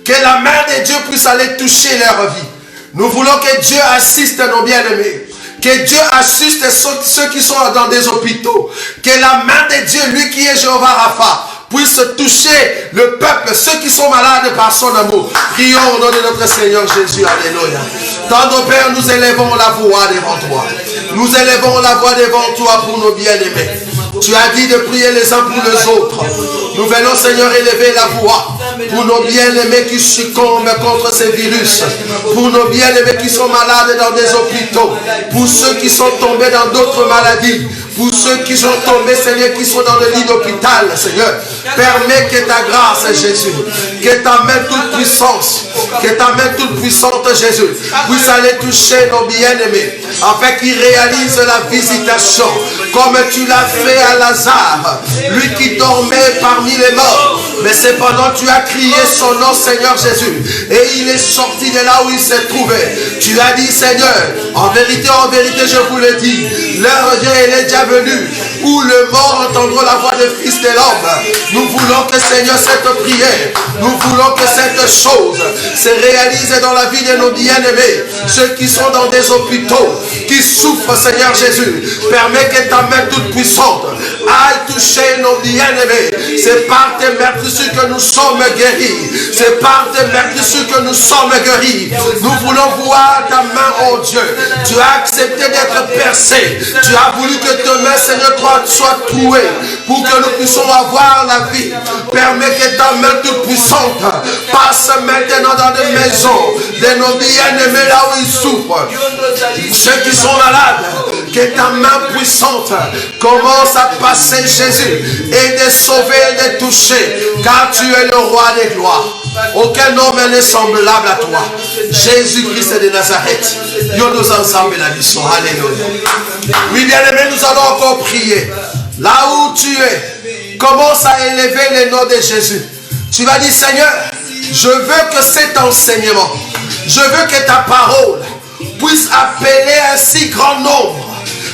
Que la main de Dieu puisse aller toucher leur vie. Nous voulons que Dieu assiste nos bien-aimés. Que Dieu assiste ceux qui sont dans des hôpitaux. Que la main de Dieu, lui qui est Jéhovah Rapha, puisse toucher le peuple, ceux qui sont malades par son amour. Prions au nom de notre Seigneur Jésus. Alléluia. Tendre Père, nous élevons la voix devant toi. Nous élevons la voix devant toi pour nos bien-aimés. Tu as dit de prier les uns pour les autres. Nous venons, Seigneur, élever la voix pour nos bien-aimés qui succombent contre ces virus, pour nos bien-aimés qui sont malades dans des hôpitaux, pour ceux qui sont tombés dans d'autres maladies, pour ceux qui sont tombés, Seigneur, qui sont dans le lit d'hôpital, Seigneur. Permets que ta grâce, Jésus, que ta main toute puissance, que ta main toute puissante, Jésus, puisse aller toucher nos bien-aimés, afin qu'ils réalisent la visitation, comme tu l'as fait à Lazare, lui qui dormait parmi les morts. Mais cependant, tu as crié son nom, Seigneur Jésus, et il est sorti de là où il s'est trouvé. Tu as dit, Seigneur, en vérité, je vous le dis, l'heure est déjà venue où le mort entendra la voix du Fils de l'homme. Nous voulons que, Seigneur, cette prière, nous voulons que cette chose se réalise dans la vie de nos bien-aimés, ceux qui sont dans des hôpitaux, qui souffrent, Seigneur Jésus. Permets que ta main toute puissante aille toucher nos bien-aimés. C'est par tes meurtrissures que nous sommes guéris. C'est par tes meurtrissures que nous sommes guéris. Nous voulons voir ta main, oh Dieu. Tu as accepté d'être percé. Tu as voulu que ta main, Seigneur, toi, soit trouée pour que nous puissions avoir la vie. Permets que ta main toute puissante passe maintenant dans les maisons de nos bien-aimés là où ils souffrent. Ceux qui sont malades, que ta main puissante commence à passer, Jésus, et de sauver et de toucher, car tu es le roi des gloires. Aucun homme n'est semblable à toi. Jésus-Christ de Nazareth. Nous nous ensemble la mission. Alléluia. Oui, bien-aimés, nous allons encore prier. Là où tu es, commence à élever le nom de Jésus. Tu vas dire, Seigneur, je veux que cet enseignement, je veux que ta parole puisse appeler un si grand nombre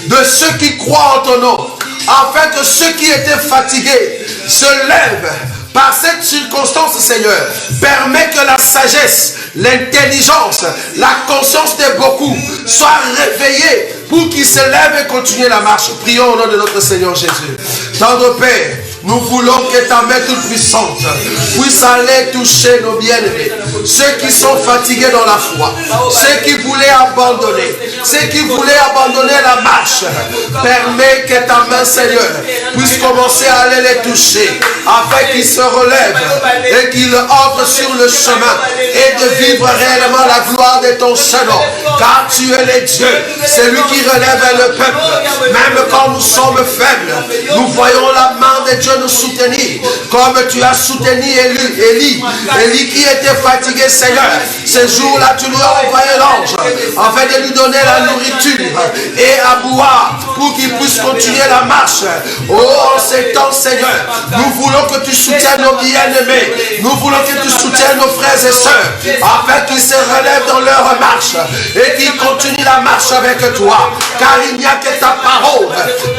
de ceux qui croient en ton nom, afin que ceux qui étaient fatigués se lèvent. Par cette circonstance, Seigneur, permets que la sagesse, l'intelligence, la conscience de beaucoup soient réveillées pour qu'ils se lèvent et continuent la marche. Prions au nom de notre Seigneur Jésus. Tendre Père, nous voulons que ta main toute puissante puisse aller toucher nos bien-aimés, ceux qui sont fatigués dans la foi, ceux qui voulaient abandonner, ceux qui voulaient abandonner la marche. Permets que ta main, Seigneur, puisse commencer à aller les toucher, afin qu'ils se relèvent et qu'ils entrent sur le chemin et de vivre réellement la gloire de ton Seigneur. Car tu es le Dieu, c'est lui qui relève le peuple. Même quand nous sommes faibles, nous voyons la main de Dieu nous soutenir, comme tu as soutenu Élie qui était fatigué, Seigneur. Ce jour-là, tu lui as envoyé l'ange afin de lui donner la nourriture et à boire pour qu'il puisse continuer la marche. Oh, en ces temps, Seigneur, nous voulons que tu soutiennes nos bien-aimés. Nous voulons que tu soutiennes nos frères et sœurs afin qu'ils se relèvent dans leur marche et qu'ils continuent la marche avec toi. Car il n'y a que ta parole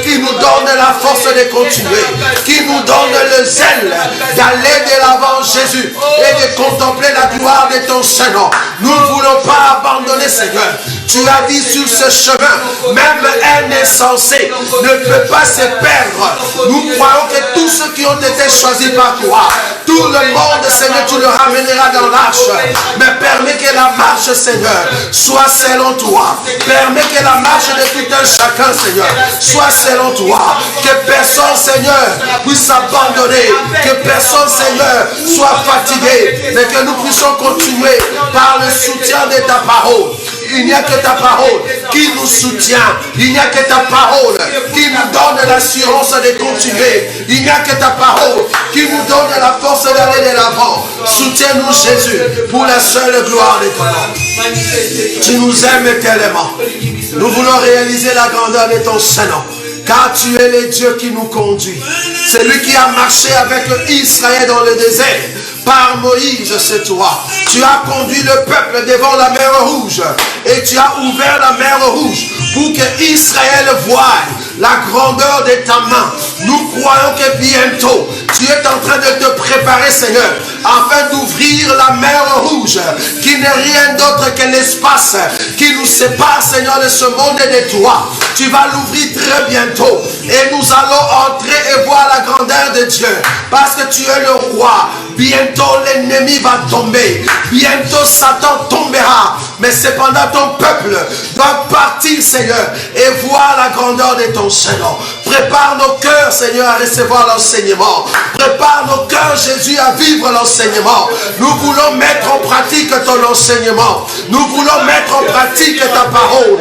qui nous donne la force de continuer, qui nous donne le zèle d'aller de l'avant, Jésus, et de contempler la gloire de ton Seigneur. Nous ne voulons pas abandonner, Seigneur. Tu as dit sur ce chemin, même un insensé ne peut pas se perdre. Nous croyons que tous ceux qui ont été choisis par toi, tout le monde, Seigneur, tu le ramèneras dans l'arche. Mais permets que la marche, Seigneur, soit selon toi. Permets que la marche de tout un chacun, Seigneur, soit selon toi. Que personne, Seigneur, puisse abandonner. Que personne, Seigneur, soit fatigué. Mais que nous puissions continuer par le soutien de ta parole. Il n'y a que ta parole qui nous soutient. Il n'y a que ta parole qui nous donne l'assurance de continuer. Il n'y a que ta parole qui nous donne la force d'aller de l'avant. Soutiens-nous, Jésus, pour la seule gloire de ton nom. Tu nous aimes tellement. Nous voulons réaliser la grandeur de ton Seigneur. Car tu es le Dieu qui nous conduit. C'est lui qui a marché avec Israël dans le désert. Par Moïse, c'est toi. Tu as conduit le peuple devant la mer Rouge. Et tu as ouvert la mer Rouge pour que Israël voie la grandeur de ta main. Nous croyons que bientôt, tu es en train de te préparer, Seigneur, afin d'ouvrir la mer Rouge, qui n'est rien d'autre que l'espace qui nous sépare, Seigneur, de ce monde et de toi. Tu vas l'ouvrir très bientôt et nous allons entrer et voir la grandeur de Dieu. parce que tu es le roi. Bientôt l'ennemi va tomber, bientôt Satan tombera, mais cependant ton peuple doit partir, Seigneur, et voir la grandeur de ton Seigneur. Prépare nos cœurs, Seigneur, à recevoir l'enseignement. Prépare nos cœurs, Jésus, à vivre l'enseignement. Nous voulons mettre en pratique ton enseignement. Nous voulons mettre en pratique ta parole.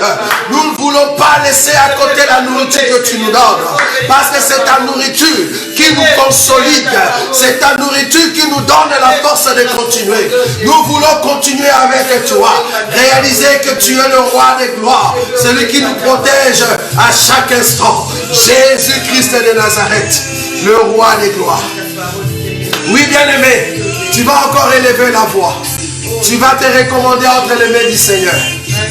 Nous ne voulons pas laisser à côté la nourriture que tu nous donnes, parce que c'est ta nourriture qui nous consolide. C'est ta nourriture qui nous donne la force de continuer. Nous voulons continuer avec toi. Réaliser que tu es le roi des gloires, celui qui nous protège à chaque instant. Jésus-Christ de Nazareth, le roi des gloires. Oui, bien-aimé, tu vas encore élever la voix. Tu vas te recommander entre les mains du Seigneur.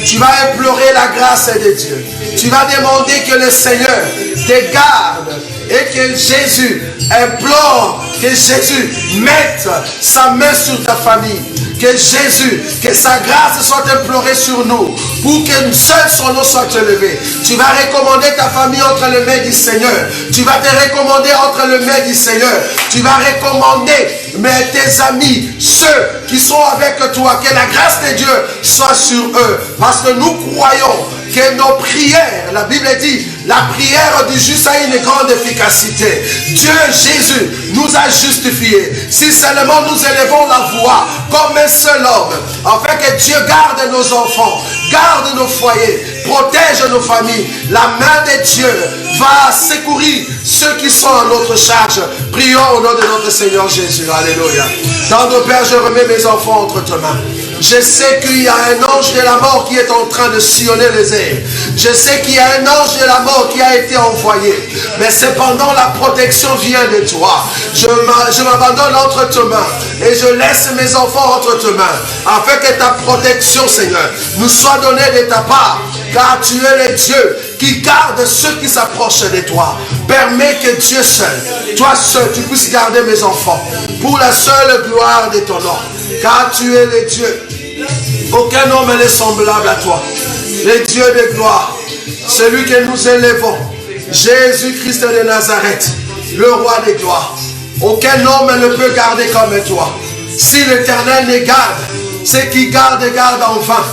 Tu vas implorer la grâce de Dieu. Tu vas demander que le Seigneur te garde et que Jésus implore, que Jésus mette sa main sur ta famille. Que Jésus, que sa grâce soit implorée sur nous, pour que seul son nom soit élevé. Tu vas recommander ta famille entre les mains du Seigneur. Tu vas te recommander entre les mains du Seigneur. Tu vas recommander tes amis, ceux qui sont avec toi, que la grâce de Dieu soit sur eux. Parce que nous croyons que nos prières, la Bible dit, la prière du juste a une grande efficacité. Dieu Jésus nous a justifiés. Si seulement nous élevons la voix comme un seul homme, afin que Dieu garde nos enfants, garde nos foyers, protège nos familles, la main de Dieu va secourir ceux qui sont à notre charge. Prions au nom de notre Seigneur Jésus. Alléluia. Tendre Père, je remets mes enfants entre tes mains. Je sais qu'il y a un ange de la mort qui est en train de sillonner les airs. Je sais qu'il y a un ange de la mort qui a été envoyé. Mais cependant, la protection vient de toi. Je m'abandonne entre tes mains et je laisse mes enfants entre tes mains, afin que ta protection, Seigneur, nous soit donnée de ta part. Car tu es le Dieu qui garde ceux qui s'approchent de toi. Permets que Dieu seul, toi seul, tu puisses garder mes enfants pour la seule gloire de ton nom. Car tu es le Dieu. Aucun homme n'est semblable à toi. Le Dieu de gloire, celui que nous élevons, Jésus-Christ de Nazareth, le roi de gloire. Aucun homme ne peut garder comme toi. Si l'Éternel les garde, ceux qui gardent en vain.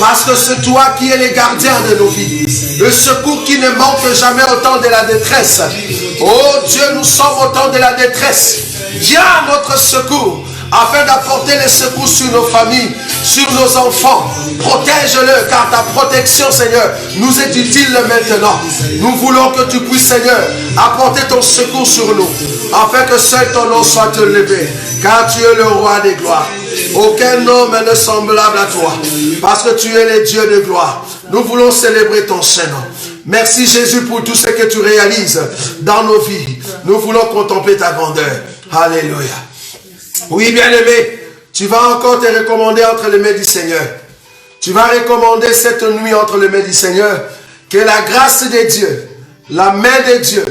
Parce que c'est toi qui es le gardien de nos vies. Le secours qui ne manque jamais au temps de la détresse. Oh Dieu, nous sommes au temps de la détresse. Viens à notre secours, afin d'apporter le secours sur nos familles, sur nos enfants. Protège-le, car ta protection, Seigneur, nous est utile maintenant. Nous voulons que tu puisses, Seigneur, apporter ton secours sur nous, afin que seul ton nom soit élevé, car tu es le roi des gloires. Aucun homme n'est semblable à toi, parce que tu es le Dieu de gloire. Nous voulons célébrer ton Saint-Nom. Merci Jésus pour tout ce que tu réalises dans nos vies. Nous voulons contempler ta grandeur. Alléluia. Oui, bien-aimé, tu vas encore te recommander entre les mains du Seigneur. Tu vas recommander cette nuit entre les mains du Seigneur, que la grâce de Dieu, la main de Dieu,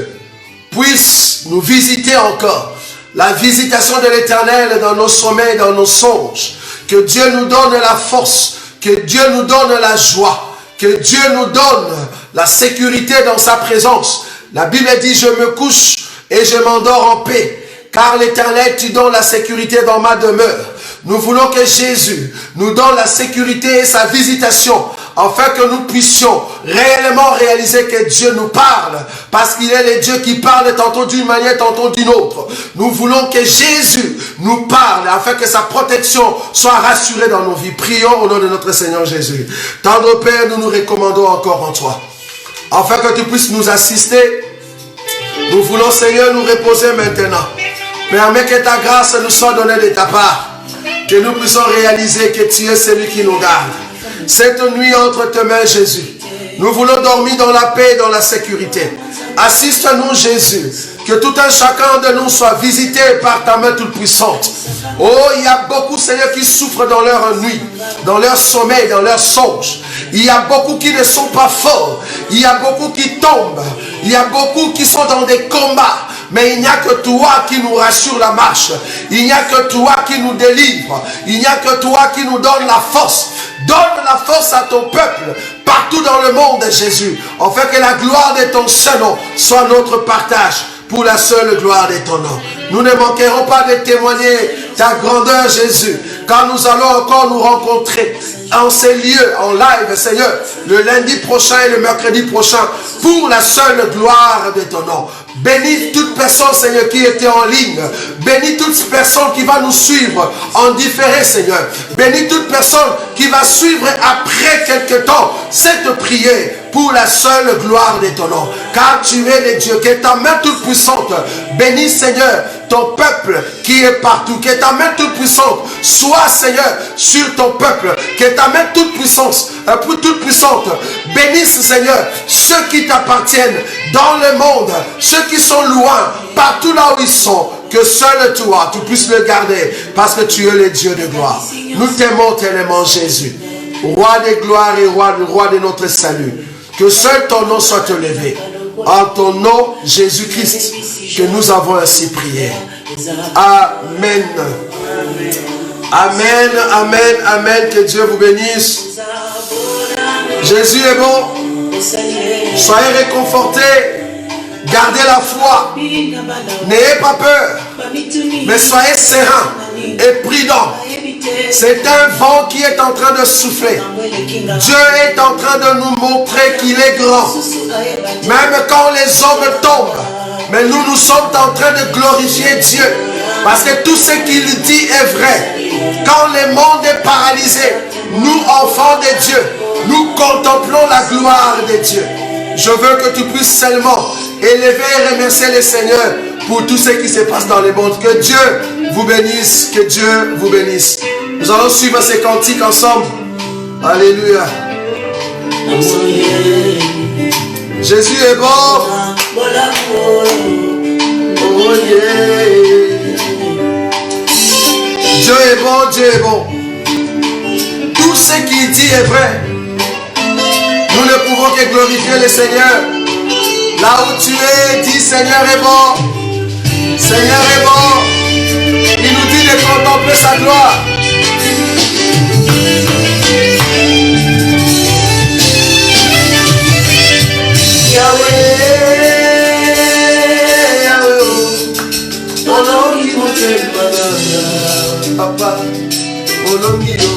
puisse nous visiter encore. La visitation de l'Éternel dans nos sommeils, dans nos songes. Que Dieu nous donne la force, que Dieu nous donne la joie, que Dieu nous donne la sécurité dans sa présence. La Bible dit, je me couche et je m'endors en paix. Car l'Éternel, tu donnes la sécurité dans ma demeure. Nous voulons que Jésus nous donne la sécurité et sa visitation, afin que nous puissions réellement réaliser que Dieu nous parle, parce qu'il est le Dieu qui parle tantôt d'une manière, tantôt d'une autre. Nous voulons que Jésus nous parle, afin que sa protection soit rassurée dans nos vies. Prions au nom de notre Seigneur Jésus. Tendre Père, nous nous recommandons encore en toi, afin que tu puisses nous assister. Nous voulons, Seigneur, nous reposer maintenant. Permets que ta grâce nous soit donnée de ta part, que nous puissions réaliser que tu es celui qui nous garde. Cette nuit entre tes mains, Jésus, nous voulons dormir dans la paix et dans la sécurité. Assiste-nous, Jésus, que tout un chacun de nous soit visité par ta main toute puissante. Oh, il y a beaucoup, Seigneur, qui souffrent dans leur nuit, dans leur sommeil, dans leurs songes. Il y a beaucoup qui ne sont pas forts. Il y a beaucoup qui tombent. Il y a beaucoup qui sont dans des combats. Mais il n'y a que toi qui nous rassure la marche. Il n'y a que toi qui nous délivre. Il n'y a que toi qui nous donne la force. Donne la force à ton peuple partout dans le monde, Jésus, afin que la gloire de ton Saint-Nom soit notre partage. pour la seule gloire de ton nom. Nous ne manquerons pas de témoigner ta grandeur, Jésus, quand nous allons encore nous rencontrer en ces lieux, en live, Seigneur, le lundi prochain et le mercredi prochain, pour la seule gloire de ton nom. Bénis toute personne, Seigneur, qui était en ligne. Bénis toute personne qui va nous suivre en différé, Seigneur. Bénis toute personne qui va suivre après quelque temps cette prière pour la seule gloire de ton nom. Car tu es le Dieu, que ta main toute puissante bénis, Seigneur, ton peuple qui est partout. Que ta main toute puissante soit, Seigneur, sur ton peuple. Que ta main toute puissante bénisse, Seigneur, ceux qui t'appartiennent dans le monde, ceux qui sont loin, partout là où ils sont. Que seul toi, tu puisses le garder, parce que tu es le Dieu de gloire. Nous t'aimons tellement, Jésus, roi de gloire et roi de notre salut. Que seul ton nom soit élevé. En ton nom, Jésus-Christ, que nous avons ainsi prié. Amen. Amen, amen, amen. Que Dieu vous bénisse. Jésus est bon. Soyez réconfortés. Gardez la foi. N'ayez pas peur. Mais soyez sereins et prudents. C'est un vent qui est en train de souffler. Dieu est en train de nous montrer qu'il est grand. Même quand les hommes tombent, mais nous sommes en train de glorifier Dieu. Parce que tout ce qu'il dit est vrai. Quand le monde est paralysé, nous, enfants de Dieu, nous contemplons la gloire de Dieu. Je veux que tu puisses seulement élever et remercier le Seigneur pour tout ce qui se passe dans le monde. Que Dieu vous bénisse, que Dieu vous bénisse. Nous allons suivre ces cantiques ensemble. Alléluia. Jésus est bon. Oh yeah. Dieu est bon, Dieu est bon. Tout ce qu'il dit est vrai. Nous ne pouvons que glorifier le Seigneur. Là où tu es, dis Seigneur est bon. Seigneur est bon. Il nous dit de contempler sa gloire. Yahweh, Yahweh, ton nom qui m'appelle Papa, mon nom qui m'appelle